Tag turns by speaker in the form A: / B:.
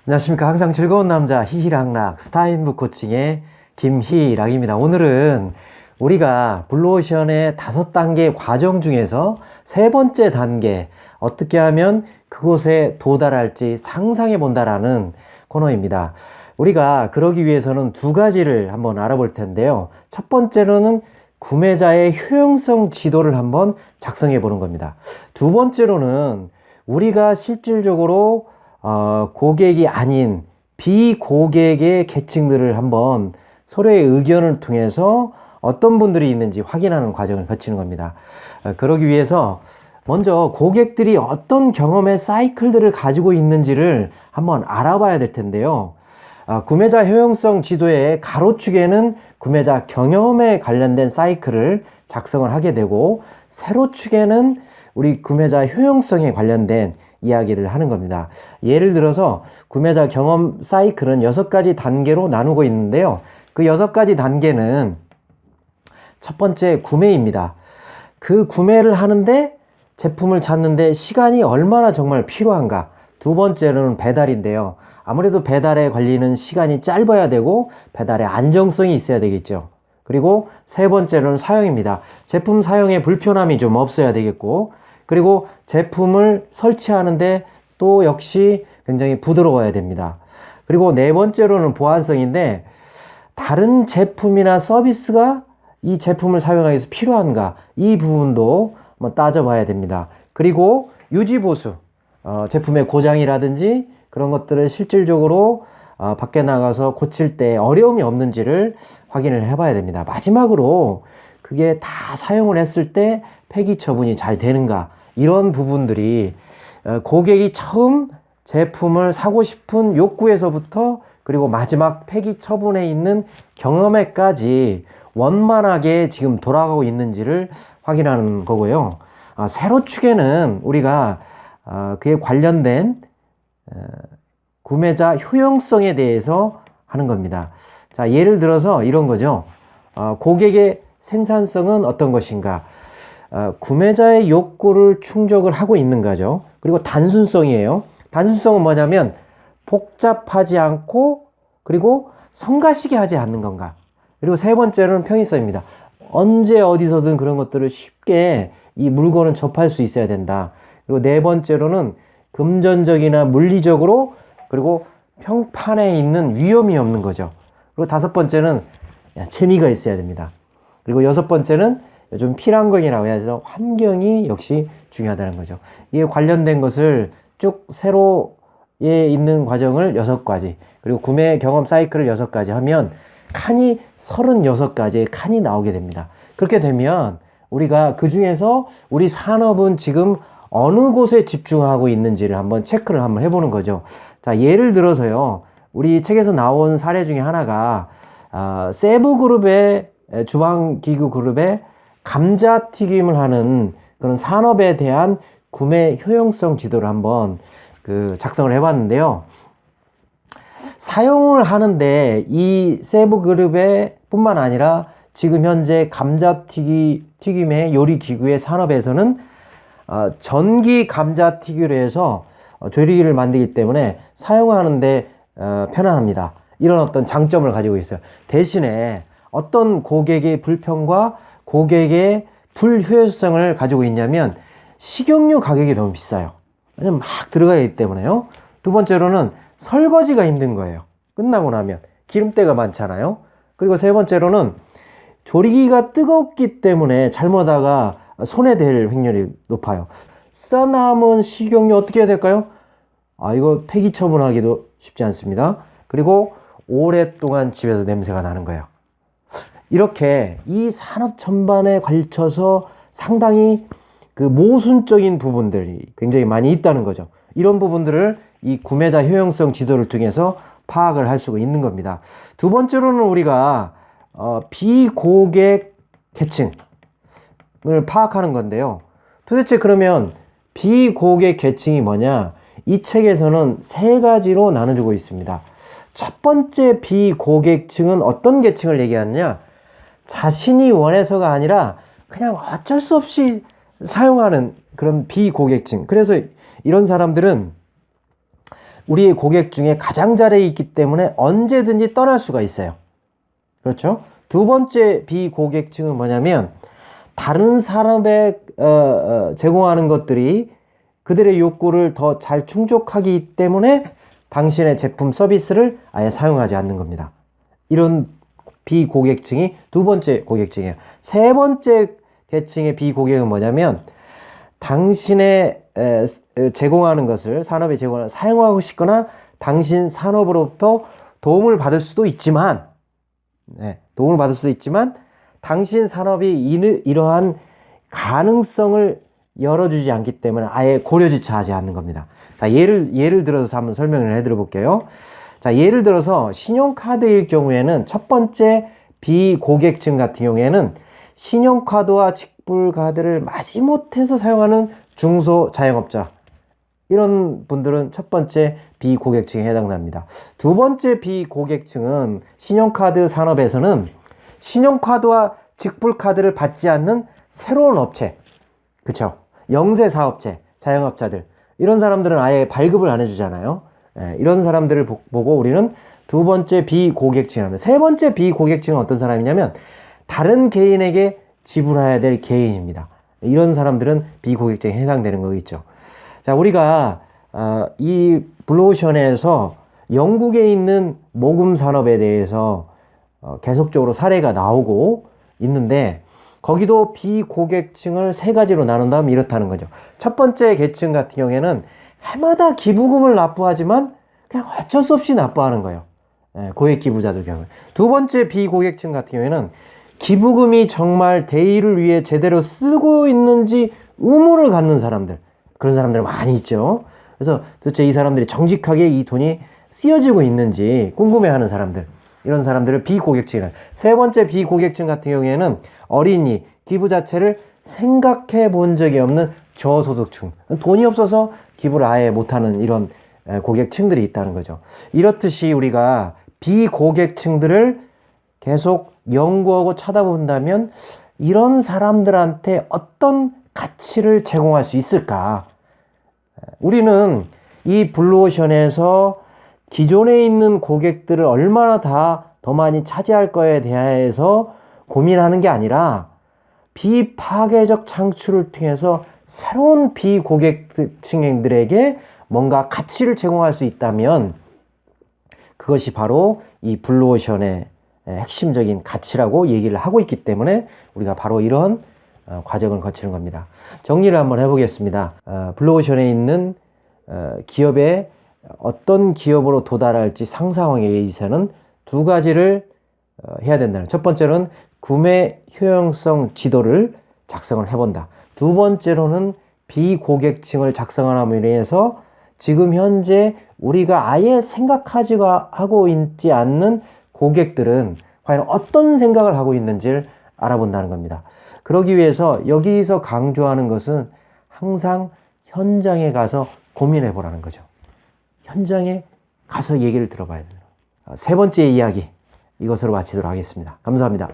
A: 안녕하십니까. 항상 즐거운 남자 히히락락 스타인북 코칭의 김희락입니다. 오늘은 우리가 블루오션의 5단계 과정 중에서 3번째 단계, 어떻게 하면 그곳에 도달할지 상상해 본다라는 코너입니다. 우리가 그러기 위해서는 2가지를 한번 알아볼 텐데요. 첫 번째로는 구매자의 효용성 지도를 한번 작성해 보는 겁니다. 2번째로는 우리가 실질적으로 고객이 아닌 비고객의 계층들을 한번 서로의 의견을 통해서 어떤 분들이 있는지 확인하는 과정을 거치는 겁니다. 그러기 위해서 먼저 고객들이 어떤 경험의 사이클들을 가지고 있는지를 한번 알아봐야 될 텐데요. 구매자 효용성 지도의 가로축에는 구매자 경험에 관련된 사이클을 작성을 하게 되고, 세로축에는 우리 구매자 효용성에 관련된 이야기를 하는 겁니다. 예를 들어서 구매자 경험 사이클은 6가지 단계로 나누고 있는데요. 그 6가지 단계는 첫 번째 구매입니다. 그 구매를 하는데, 제품을 찾는데 시간이 얼마나 정말 필요한가. 2번째로는 배달인데요. 아무래도 배달에 걸리는 시간이 짧아야 되고 배달의 안정성이 있어야 되겠죠. 그리고 3번째로는 사용입니다. 제품 사용에 불편함이 좀 없어야 되겠고, 그리고 제품을 설치하는데 또 역시 굉장히 부드러워야 됩니다. 그리고 4번째로는 보안성인데, 다른 제품이나 서비스가 이 제품을 사용하기 위해서 필요한가, 이 부분도 한번 따져봐야 됩니다. 그리고 유지보수, 제품의 고장이라든지 그런 것들을 실질적으로 밖에 나가서 고칠 때 어려움이 없는지를 확인을 해봐야 됩니다. 마지막으로 그게 다 사용을 했을 때 폐기 처분이 잘 되는가, 이런 부분들이 고객이 처음 제품을 사고 싶은 욕구에서부터 그리고 마지막 폐기 처분에 있는 경험에까지 원만하게 지금 돌아가고 있는지를 확인하는 거고요. 세로축에는 우리가 그에 관련된 구매자 효용성에 대해서 하는 겁니다. 자, 예를 들어서 이런 거죠. 고객의 생산성은 어떤 것인가, 구매자의 욕구를 충족을 하고 있는가죠. 그리고 단순성이에요. 단순성은 뭐냐면 복잡하지 않고 그리고 성가시게 하지 않는 건가. 그리고 3번째로는 편의성입니다. 언제 어디서든 그런 것들을 쉽게 이 물건을 접할 수 있어야 된다. 그리고 4번째로는 금전적이나 물리적으로 그리고 평판에 있는 위험이 없는 거죠. 그리고 5번째는 재미가 있어야 됩니다. 그리고 6번째는 요즘 필환경이라고 해서 환경이 역시 중요하다는 거죠. 이에 관련된 것을 쭉 세로에 있는 과정을 6가지, 그리고 구매 경험 사이클을 6가지 하면 칸이 36가지의 칸이 나오게 됩니다. 그렇게 되면 우리가 그 중에서 우리 산업은 지금 어느 곳에 집중하고 있는지를 한번 체크를 한번 해보는 거죠. 자, 예를 들어서요, 우리 책에서 나온 사례 중에 하나가 세부그룹의 주방기구 그룹의 감자튀김을 하는 그런 산업에 대한 구매 효용성 지도를 한번 작성을 해봤는데요. 사용을 하는데 이 세부그룹의 뿐만 아니라 지금 현재 감자튀김의 요리기구의 산업에서는 전기 감자튀기로 해서 조리기를 만들기 때문에 사용하는데 편안합니다. 이런 어떤 장점을 가지고 있어요. 대신에 어떤 고객의 불평과 고객의 불효율성을 가지고 있냐면 식용유 가격이 너무 비싸요. 왜냐면 막 들어가야 하기 때문에요. 2번째로는 설거지가 힘든 거예요. 끝나고 나면 기름때가 많잖아요. 그리고 3번째로는 조리기가 뜨겁기 때문에 잘못하다가 손에 댈 확률이 높아요. 써남은 식용유 어떻게 해야 될까요? 이거 폐기 처분하기도 쉽지 않습니다. 그리고 오랫동안 집에서 냄새가 나는 거예요. 이렇게 이 산업 전반에 걸쳐서 상당히 모순적인 부분들이 굉장히 많이 있다는 거죠. 이런 부분들을 이 구매자 효용성 지도를 통해서 파악을 할 수가 있는 겁니다. 2번째로는 우리가 비고객 계층을 파악하는 건데요. 도대체 그러면 비고객 계층이 뭐냐? 이 책에서는 3가지로 나눠주고 있습니다. 첫 번째 비고객층은 어떤 계층을 얘기하느냐? 자신이 원해서가 아니라 그냥 어쩔 수 없이 사용하는 그런 비고객층. 그래서 이런 사람들은 우리의 고객 중에 가장자리에 있기 때문에 언제든지 떠날 수가 있어요. 그렇죠? 두 번째 비고객층은 뭐냐면 다른 산업에 제공하는 것들이 그들의 욕구를 더 잘 충족하기 때문에 당신의 제품 서비스를 아예 사용하지 않는 겁니다. 이런 비고객층이 두 번째 고객층이에요. 세 번째 계층의 비고객은 뭐냐면 당신의 제공하는 것을 산업에 제공하는 사용하고 싶거나 당신 산업으로부터 도움을 받을 수도 있지만 당신 산업이 이러한 가능성을 열어주지 않기 때문에 아예 고려조차 하지 않는 겁니다. 자, 예를 들어서 한번 설명을 해드려 볼게요. 자, 예를 들어서 신용카드일 경우에는 첫 번째 비고객층 같은 경우에는 신용카드와 직불카드를 마지못해서 사용하는 중소자영업자, 이런 분들은 첫 번째 비고객층에 해당납니다. 두 번째 비고객층은 신용카드 산업에서는 신용카드와 직불카드를 받지 않는 새로운 업체, 그쵸? 영세 사업체, 자영업자들, 이런 사람들은 아예 발급을 안 해주잖아요. 이런 사람들을 보고 우리는 두 번째 비고객층이랍니다. 세 번째 비고객층은 어떤 사람이냐면 다른 개인에게 지불해야 될 개인입니다. 이런 사람들은 비고객층에 해당되는 거겠죠. 자, 우리가 이 블루오션에서 영국에 있는 모금 산업에 대해서 계속적으로 사례가 나오고 있는데 거기도 비고객층을 세 가지로 나눈다면 이렇다는 거죠. 첫 번째 계층 같은 경우에는 해마다 기부금을 납부하지만 그냥 어쩔 수 없이 납부하는 거예요. 고액 기부자들 경우에. 두 번째 비고객층 같은 경우에는 기부금이 정말 대의를 위해 제대로 쓰고 있는지 의무를 갖는 사람들, 그런 사람들 많이 있죠. 그래서 도대체 이 사람들이 정직하게 이 돈이 쓰여지고 있는지 궁금해하는 사람들, 이런 사람들을 비고객층이라. 세 번째 비고객층 같은 경우에는 어린이, 기부 자체를 생각해 본 적이 없는 저소득층, 돈이 없어서 기부를 아예 못하는 이런 고객층들이 있다는 거죠. 이렇듯이 우리가 비고객층들을 계속 연구하고 찾아본다면 이런 사람들한테 어떤 가치를 제공할 수 있을까? 우리는 이 블루오션에서 기존에 있는 고객들을 얼마나 더 많이 차지할 거에 대해서 고민하는 게 아니라 비파괴적 창출을 통해서 새로운 비고객층들에게 뭔가 가치를 제공할 수 있다면 그것이 바로 이 블루오션의 핵심적인 가치라고 얘기를 하고 있기 때문에 우리가 바로 이런 과정을 거치는 겁니다. 정리를 한번 해보겠습니다. 블루오션에 있는 기업의 어떤 기업으로 도달할지 상상하기 위해서는 두 가지를 해야 된다는. 첫 번째로는 구매 효용성 지도를 작성을 해본다. 두 번째로는 비고객층을 작성함으로 인해서 지금 현재 우리가 아예 하고 있지 않는 고객들은 과연 어떤 생각을 하고 있는지를 알아본다는 겁니다. 그러기 위해서 여기서 강조하는 것은 항상 현장에 가서 고민해 보라는 거죠. 현장에 가서 얘기를 들어봐야 돼요. 세 번째 이야기, 이것으로 마치도록 하겠습니다. 감사합니다.